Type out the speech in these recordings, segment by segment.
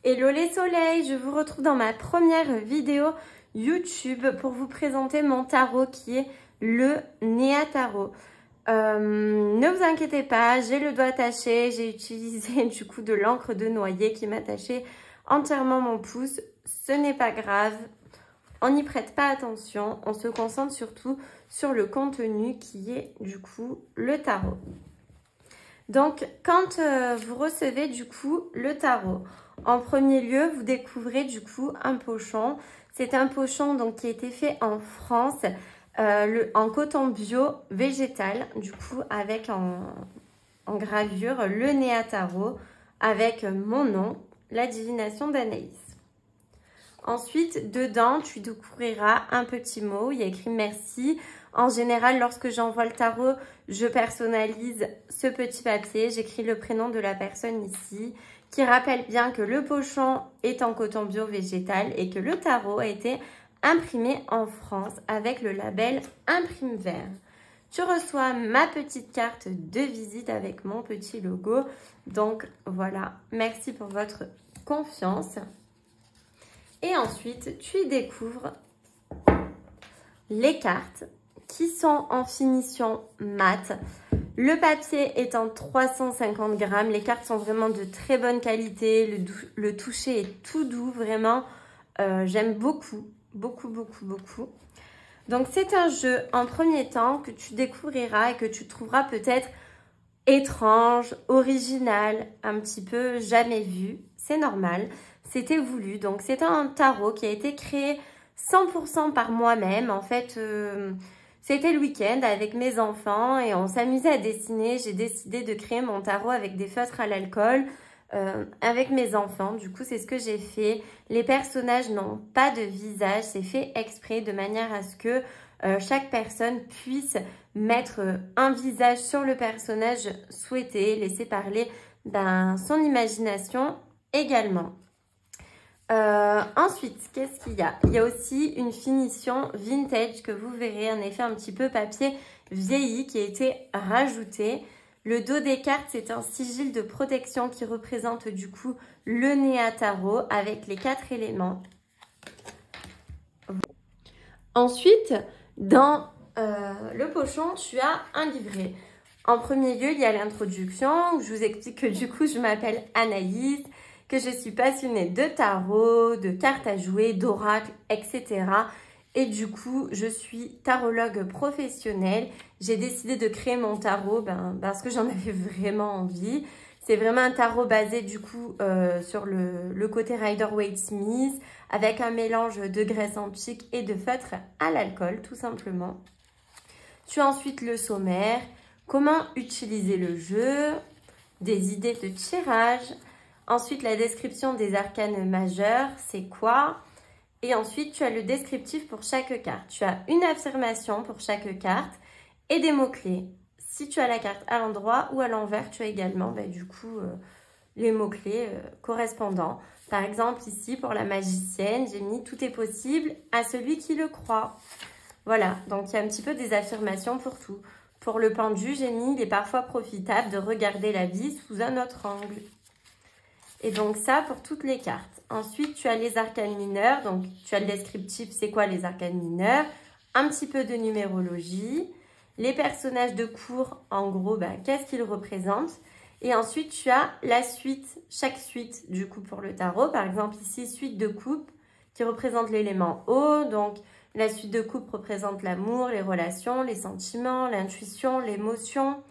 Hello les soleils, je vous retrouve dans ma première vidéo YouTube pour vous présenter mon tarot qui est le Néa Tarot. Ne vous inquiétez pas, j'ai le doigt attaché, j'ai utilisé du coup de l'encre de noyer qui m'attachait entièrement mon pouce. Ce n'est pas grave, on n'y prête pas attention, on se concentre surtout sur le contenu qui est du coup le tarot. Donc quand vous recevez du coup le tarot, en premier lieu vous découvrez du coup un pochon. C'est un pochon donc qui a été fait en France en coton bio végétal, du coup avec en gravure le Néa Tarot avec mon nom, la divination d'Anaïs. Ensuite, dedans, tu découvriras un petit mot, il y a écrit merci. En général, lorsque j'envoie le tarot, je personnalise ce petit papier. J'écris le prénom de la personne ici, qui rappelle bien que le pochon est en coton bio végétal et que le tarot a été imprimé en France avec le label Imprime Vert. Tu reçois ma petite carte de visite avec mon petit logo. Donc voilà, merci pour votre confiance. Et ensuite, tu y découvres les cartes qui sont en finition mat. Le papier est en 350 grammes. Les cartes sont vraiment de très bonne qualité. Le toucher est tout doux, vraiment. J'aime beaucoup, beaucoup, beaucoup, beaucoup. Donc, c'est un jeu en premier temps que tu découvriras et que tu trouveras peut-être étrange, original, un petit peu jamais vu. C'est normal. C'était voulu. Donc, c'est un tarot qui a été créé 100% par moi-même. En fait, c'était le week-end avec mes enfants et on s'amusait à dessiner. J'ai décidé de créer mon tarot avec des feutres à l'alcool avec mes enfants. Du coup, c'est ce que j'ai fait. Les personnages n'ont pas de visage. C'est fait exprès de manière à ce que chaque personne puisse mettre un visage sur le personnage souhaité, laisser parler son imagination également. Ensuite, qu'est-ce qu'il y a? Il y a aussi une finition vintage que vous verrez, un effet un petit peu papier vieilli qui a été rajouté. Le dos des cartes, c'est un sigil de protection qui représente du coup le Néa Tarot avec les 4 éléments. Ensuite, dans le pochon, tu as un livret. En premier lieu, il y a l'introduction où je vous explique que du coup, je m'appelle Anaïs, que je suis passionnée de tarot, de cartes à jouer, d'oracle, etc. Et du coup, je suis tarologue professionnelle. J'ai décidé de créer mon tarot parce que j'en avais vraiment envie. C'est vraiment un tarot basé du coup sur le côté Rider-Waite-Smith avec un mélange de graisse antique et de feutre à l'alcool, tout simplement. Tu as ensuite le sommaire, comment utiliser le jeu, des idées de tirage. Ensuite, la description des arcanes majeurs, c'est quoi? Et ensuite, tu as le descriptif pour chaque carte. Tu as une affirmation pour chaque carte et des mots-clés. Si tu as la carte à l'endroit ou à l'envers, tu as également les mots-clés correspondants. Par exemple, ici, pour la magicienne, j'ai mis « Tout est possible à celui qui le croit ». Voilà, donc il y a un petit peu des affirmations pour tout. Pour le pendu, j'ai mis « Il est parfois profitable de regarder la vie sous un autre angle ». Et donc ça pour toutes les cartes. Ensuite, tu as les arcanes mineurs. Donc, tu as le descriptif, c'est quoi les arcanes mineurs? Un petit peu de numérologie. Les personnages de cours, en gros, qu'est-ce qu'ils représentent? Et ensuite, tu as la suite, chaque suite du coup pour le tarot. Par exemple, ici, suite de coupe qui représente l'élément eau. Donc, la suite de coupe représente l'amour, les relations, les sentiments, l'intuition, l'émotion.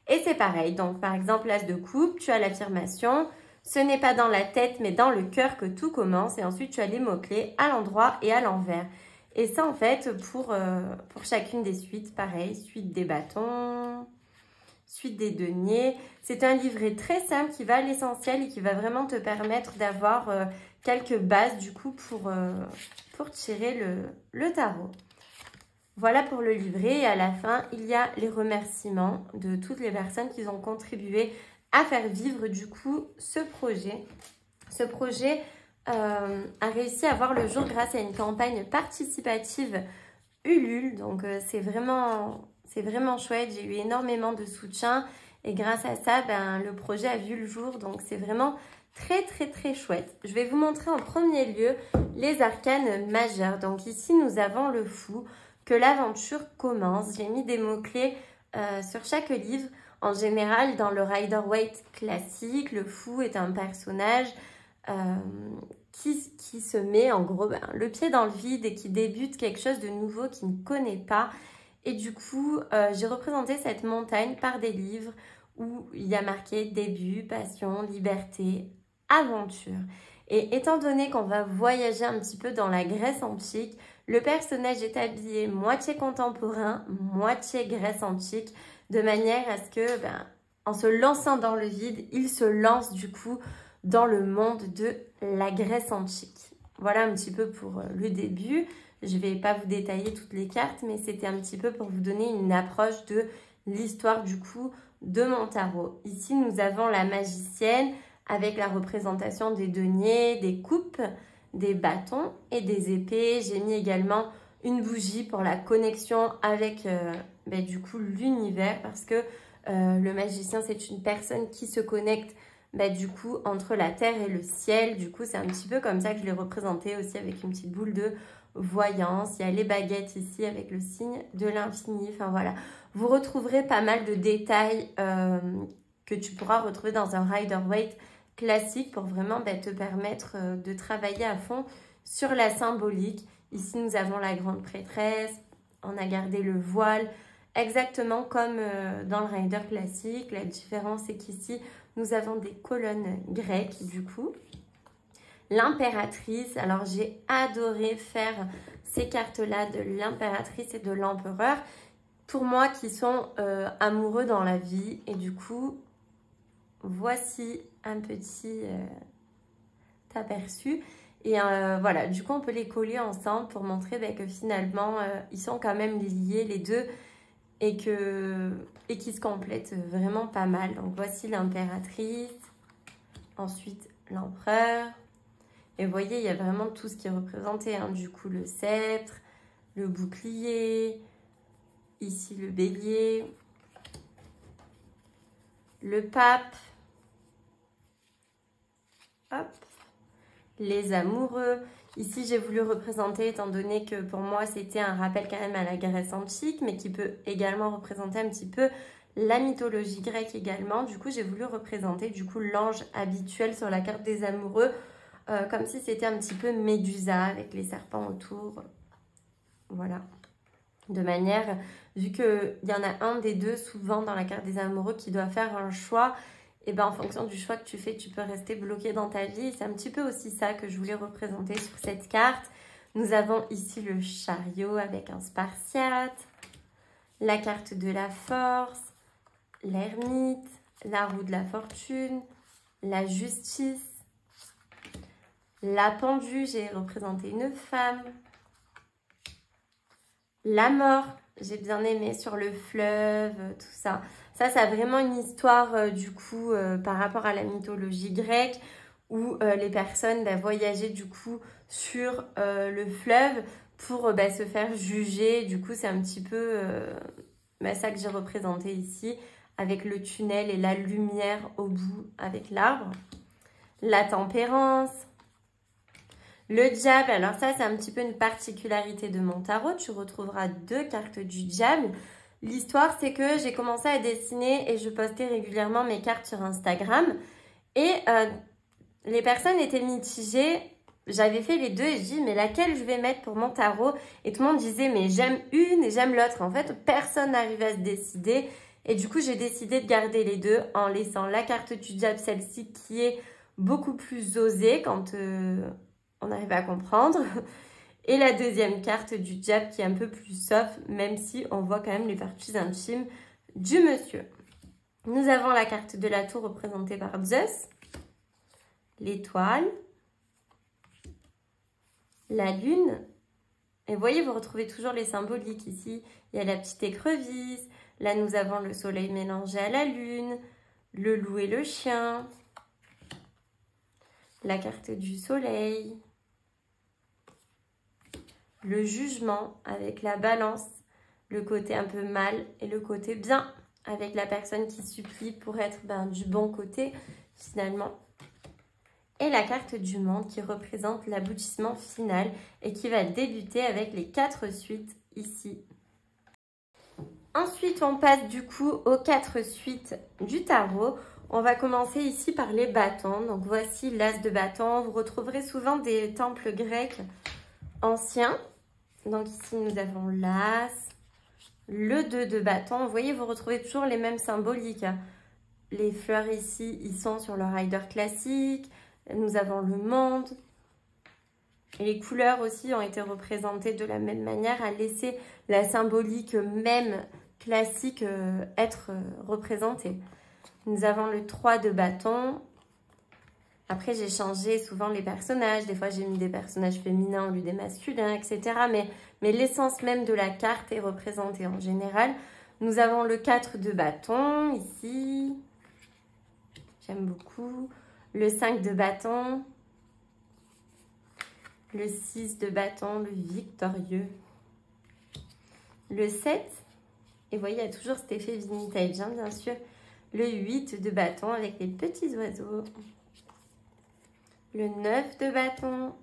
Et c'est pareil. Donc, par exemple, l'as de coupe, tu as l'affirmation. Ce n'est pas dans la tête, mais dans le cœur que tout commence. Et ensuite, tu as les mots-clés à l'endroit et à l'envers. Et ça, en fait, pour chacune des suites, pareil. Suite des bâtons, suite des deniers. C'est un livret très simple qui va à l'essentiel et qui va vraiment te permettre d'avoir quelques bases, du coup, pour tirer le tarot. Voilà pour le livret. Et à la fin, il y a les remerciements de toutes les personnes qui ont contribué à faire vivre du coup ce projet. Ce projet a réussi à voir le jour grâce à une campagne participative Ulule. Donc c'est vraiment chouette. J'ai eu énormément de soutien et grâce à ça, le projet a vu le jour. Donc c'est vraiment très très très chouette. Je vais vous montrer en premier lieu les arcanes majeures. Donc ici nous avons le fou, que l'aventure commence. J'ai mis des mots-clés sur chaque livre. En général, dans le Rider-Waite classique, le fou est un personnage qui se met en gros le pied dans le vide et qui débute quelque chose de nouveau qu'il ne connaît pas. Et du coup, j'ai représenté cette montagne par des livres où il y a marqué début, passion, liberté, aventure. Et étant donné qu'on va voyager un petit peu dans la Grèce antique, le personnage est habillé moitié contemporain, moitié Grèce antique, de manière à ce que, en se lançant dans le vide, il se lance du coup dans le monde de la Grèce antique. Voilà un petit peu pour le début. Je ne vais pas vous détailler toutes les cartes, mais c'était un petit peu pour vous donner une approche de l'histoire du coup de mon tarot. Ici, nous avons la magicienne avec la représentation des deniers, des coupes, des bâtons et des épées. J'ai mis également une bougie pour la connexion avec du coup l'univers, parce que le magicien, c'est une personne qui se connecte du coup entre la terre et le ciel. Du coup, c'est un petit peu comme ça que je l'ai représenté aussi, avec une petite boule de voyance. Il y a les baguettes ici avec le signe de l'infini. Enfin voilà, vous retrouverez pas mal de détails que tu pourras retrouver dans un Rider-Waite classique pour vraiment te permettre de travailler à fond sur la symbolique. Ici, nous avons la grande prêtresse. On a gardé le voile, exactement comme dans le Rider classique. La différence, c'est qu'ici, nous avons des colonnes grecques, du coup. L'impératrice, alors j'ai adoré faire ces cartes-là de l'impératrice et de l'empereur, pour moi qui sont amoureux dans la vie. Et du coup, voici un petit aperçu. Et voilà, du coup, on peut les coller ensemble pour montrer que finalement, ils sont quand même liés les deux et qu'ils se complètent vraiment pas mal. Donc, voici l'impératrice, ensuite l'empereur. Et vous voyez, il y a vraiment tout ce qui est représenté, hein. Du coup, le sceptre, le bouclier, ici le bélier, le pape, hop, les amoureux. Ici, j'ai voulu représenter, étant donné que pour moi, c'était un rappel quand même à la Grèce antique, mais qui peut également représenter un petit peu la mythologie grecque également. Du coup, j'ai voulu représenter du coup l'ange habituel sur la carte des amoureux, comme si c'était un petit peu Médusa avec les serpents autour. Voilà. De manière, vu qu'il y en a un des deux souvent dans la carte des amoureux qui doit faire un choix, et en fonction du choix que tu fais, tu peux rester bloqué dans ta vie. C'est un petit peu aussi ça que je voulais représenter sur cette carte. Nous avons ici le chariot avec un spartiate, la carte de la force, l'ermite, la roue de la fortune, la justice, la pendue, j'ai représenté une femme, la mort, j'ai bien aimé sur le fleuve, tout ça. Ça a vraiment une histoire du coup par rapport à la mythologie grecque où les personnes voyageaient du coup sur le fleuve pour se faire juger. Du coup, c'est un petit peu ça que j'ai représenté ici avec le tunnel et la lumière au bout avec l'arbre. La tempérance. Le diable, alors ça c'est un petit peu une particularité de mon tarot. Tu retrouveras deux cartes du diable. L'histoire, c'est que j'ai commencé à dessiner et je postais régulièrement mes cartes sur Instagram. Et les personnes étaient mitigées. J'avais fait les deux et je dis, mais laquelle je vais mettre pour mon tarot? Et tout le monde disait, mais j'aime une et j'aime l'autre. En fait, personne n'arrivait à se décider. Et du coup, j'ai décidé de garder les deux en laissant la carte du diable, celle-ci, qui est beaucoup plus osée quand on arrive à comprendre. Et la deuxième carte du diable qui est un peu plus soft, même si on voit quand même les parties intimes du monsieur. Nous avons la carte de la tour représentée par Zeus, l'étoile, la lune. Et vous voyez, vous retrouvez toujours les symboliques ici. Il y a la petite écrevisse. Là, nous avons le soleil mélangé à la lune, le loup et le chien, la carte du soleil, le jugement avec la balance, le côté un peu mal et le côté bien avec la personne qui supplie pour être du bon côté finalement. et la carte du monde qui représente l'aboutissement final et qui va débuter avec les 4 suites ici. Ensuite, on passe du coup aux 4 suites du tarot. On va commencer ici par les bâtons. Donc voici l'as de bâton. Vous retrouverez souvent des temples grecs anciens. Donc ici, nous avons l'as, le 2 de bâton. Vous voyez, vous retrouvez toujours les mêmes symboliques. Les fleurs ici, ils sont sur le rider classique. Nous avons le monde. Et les couleurs aussi ont été représentées de la même manière, à laisser la symbolique même classique être représentée. Nous avons le 3 de bâton. Après, j'ai changé souvent les personnages. Des fois, j'ai mis des personnages féminins au lieu des masculins, etc. Mais l'essence même de la carte est représentée en général. Nous avons le 4 de bâton ici. J'aime beaucoup. Le 5 de bâton. Le 6 de bâton, le victorieux. Le 7. Et vous voyez, il y a toujours cet effet vintage, hein, bien sûr. Le 8 de bâton avec les petits oiseaux. Le 9 de bâton.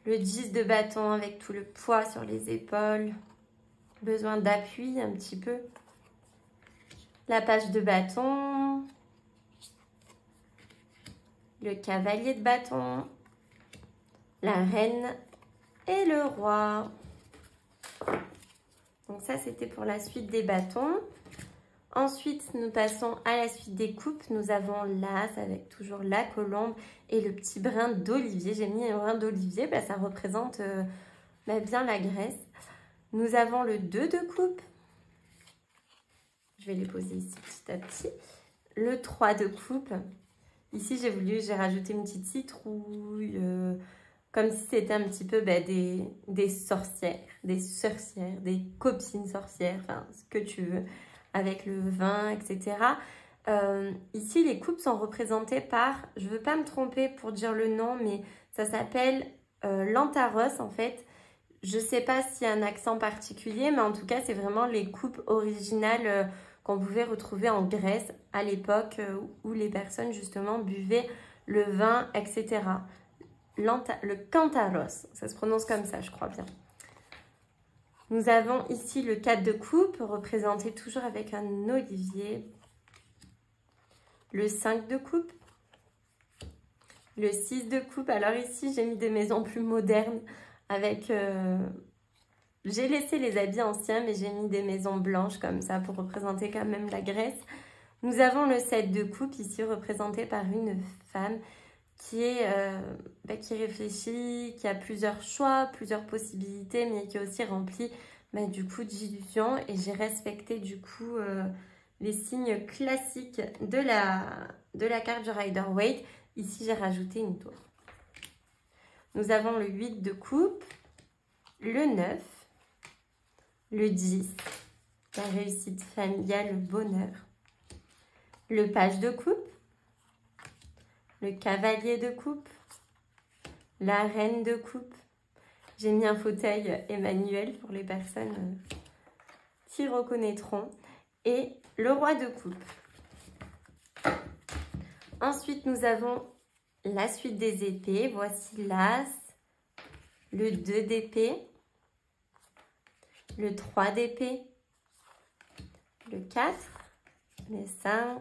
Le 10 de bâton avec tout le poids sur les épaules. Besoin d'appui un petit peu. La page de bâton. Le cavalier de bâton. La reine et le roi. Donc ça, c'était pour la suite des bâtons. Ensuite, nous passons à la suite des coupes. Nous avons l'as avec toujours la colombe et le petit brin d'olivier. J'ai mis un brin d'olivier, ça représente bien la Grèce. Nous avons le 2 de coupe. Je vais les poser ici petit à petit. Le 3 de coupe. Ici, j'ai rajouté une petite citrouille, comme si c'était un petit peu des sorcières, des sorcières, des copines sorcières, enfin, ce que tu veux, avec le vin, etc. Ici, les coupes sont représentées par, je ne veux pas me tromper pour dire le nom, mais ça s'appelle l'antaros, en fait. Je ne sais pas s'il y a un accent particulier, mais en tout cas, c'est vraiment les coupes originales qu'on pouvait retrouver en Grèce à l'époque où les personnes, justement, buvaient le vin, etc. Le kantaros, ça se prononce comme ça, je crois bien. Nous avons ici le 4 de coupe, représenté toujours avec un olivier. Le 5 de coupe. Le 6 de coupe. Alors ici, j'ai mis des maisons plus modernes avec... J'ai laissé les habits anciens, mais j'ai mis des maisons blanches comme ça pour représenter quand même la Grèce. Nous avons le 7 de coupe, ici représenté par une femme qui réfléchit, qui a plusieurs choix, plusieurs possibilités, mais qui est aussi remplie du coup d'illusions. Et j'ai respecté du coup les signes classiques de la carte du Rider-Waite. Ici, j'ai rajouté une tour. Nous avons le 8 de coupe, le 9, le 10, la réussite familiale, le bonheur, le page de coupe, le cavalier de coupe, la reine de coupe. J'ai mis un fauteuil Emmanuel pour les personnes qui reconnaîtront. Et le roi de coupe. Ensuite, nous avons la suite des épées. Voici l'as, le 2 d'épée, le 3 d'épée, le 4, le 5,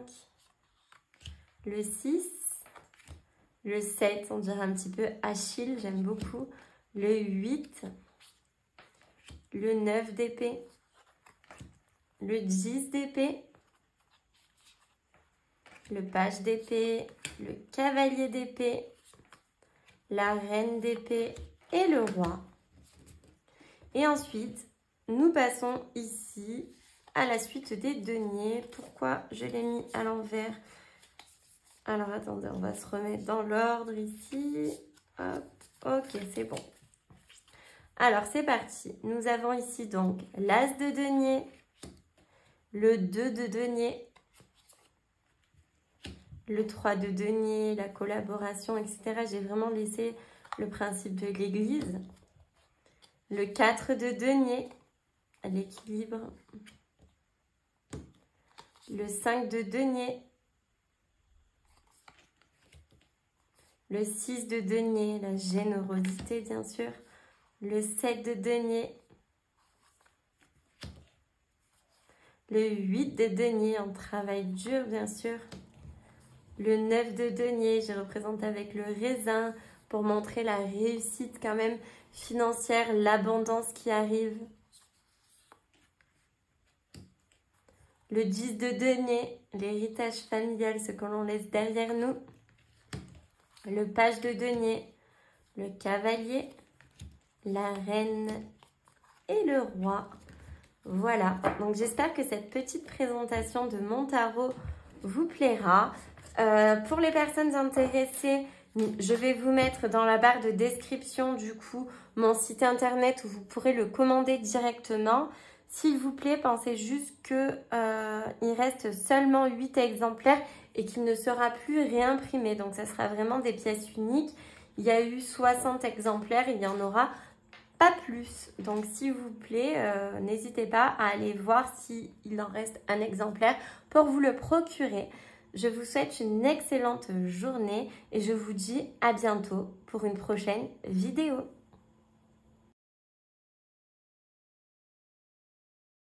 le 6, le 7, on dirait un petit peu Achille, j'aime beaucoup, le 8, le 9 d'épée, le 10 d'épée, le page d'épée, le cavalier d'épée, la reine d'épée et le roi. Et ensuite, nous passons ici à la suite des deniers. Pourquoi je l'ai mis à l'envers? Alors, attendez, on va se remettre dans l'ordre ici. Hop, ok, c'est bon. Alors, c'est parti. Nous avons ici donc l'as de denier, le 2 de denier, le 3 de denier, la collaboration, etc. J'ai vraiment laissé le principe de l'église. Le 4 de denier, l'équilibre. Le 5 de denier. le 6 de denier, la générosité bien sûr, le 7 de denier, le 8 de denier, on travaille dur bien sûr, le 9 de denier, je représente avec le raisin pour montrer la réussite quand même financière, l'abondance qui arrive. Le 10 de denier, l'héritage familial, ce que l'on laisse derrière nous. Le page de denier, le cavalier, la reine et le roi. Voilà, donc j'espère que cette petite présentation de mon tarot vous plaira. Pour les personnes intéressées, je vais vous mettre dans la barre de description du coup mon site internet où vous pourrez le commander directement. S'il vous plaît, pensez juste qu'il reste seulement 8 exemplaires et qu'il ne sera plus réimprimé. Donc, ça sera vraiment des pièces uniques. Il y a eu 60 exemplaires, il n'y en aura pas plus. Donc, s'il vous plaît, n'hésitez pas à aller voir s'il en reste un exemplaire pour vous le procurer. Je vous souhaite une excellente journée et je vous dis à bientôt pour une prochaine vidéo.